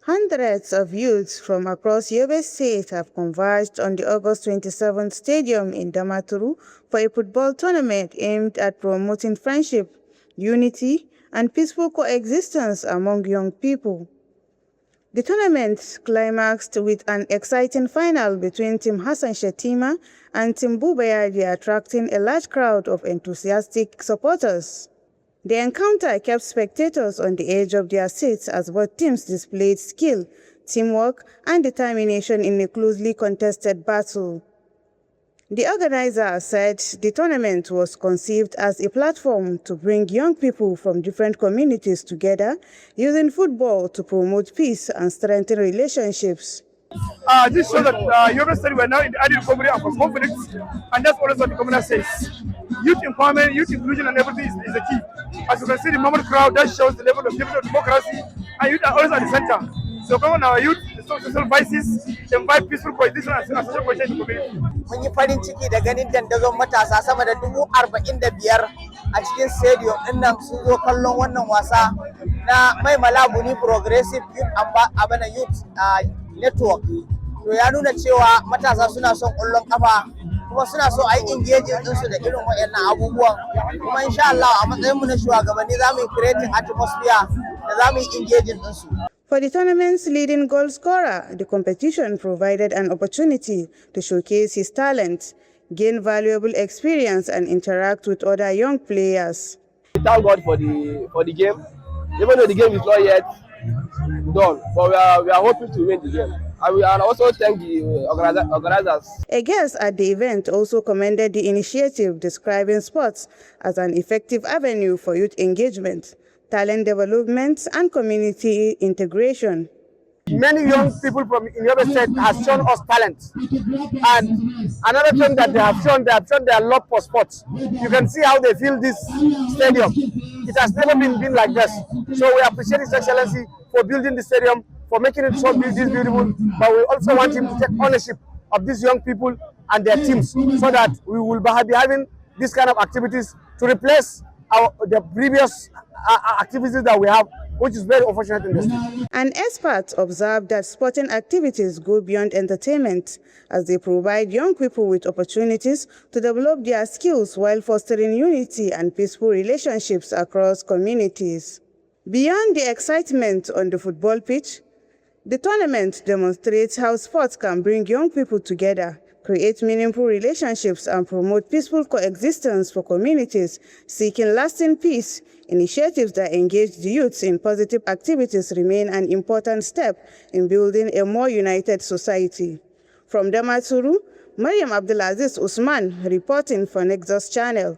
Hundreds of youths from across Yobe State have converged on the August 27th stadium in Damaturu for a football tournament aimed at promoting friendship, unity, and peaceful coexistence among young people. The tournament climaxed with an exciting final between Team Hassan Shetima and Team Bubayadi, attracting a large crowd of enthusiastic supporters. The encounter kept spectators on the edge of their seats as both teams displayed skill, teamwork, and determination in a closely contested battle. The organizer said the tournament was conceived as a platform to bring young people from different communities together, using football to promote peace and strengthen relationships. This shows that Yobe State we are now in the ideal community of confidence, and that's always what the community says. Youth empowerment, youth inclusion, and everything is the key. As you can see, the moment crowd, that shows the level of democracy, and youth are always at the center. So, come on, our youth, the social vices, invite peaceful coexistence and social cohesion in the community. Mun yi farin ciki da ganin dandazon matasa sama da 45,000 a cikin stadium ɗin nan sun zo kallon wannan wasa na mai malabuni progressive youth network. To ya nuna cewa matasa suna son ƙwallon ƙafa kuma suna so a yi engaging ɗinsu da irin waɗannan abubuwan. Kuma insha Allah a matsayinmu na shugabanni za mu yi creating atmosphere da za mu yi engaging ɗinsu. For the tournament's leading goal scorer, the competition provided an opportunity to showcase his talent, gain valuable experience, and interact with other young players. We thank God for the game, even though the game is not yet done, but we are hoping to win the game. And we also thank the organizers. A guest at the event also commended the initiative, describing sports as an effective avenue for youth engagement, talent development, and community integration. Many young people from Yobe State have shown us talent. And another thing that they have shown their love for sports. You can see how they fill this stadium. It has never been like this. So we appreciate His Excellency for building the stadium, for making it so this beautiful. But we also want him to take ownership of these young people and their teams, so that we will be having this kind of activities to replace the previous activities that we have, which is very unfortunate in this state. An expert observed that sporting activities go beyond entertainment, as they provide young people with opportunities to develop their skills while fostering unity and peaceful relationships across communities. Beyond the excitement on the football pitch, the tournament demonstrates how sports can bring young people together, create meaningful relationships, and promote peaceful coexistence for communities seeking lasting peace. Initiatives that engage the youths in positive activities remain an important step in building a more united society. From Damaturu, Maryam Abdul'aziz Usman reporting for Nexus Channel.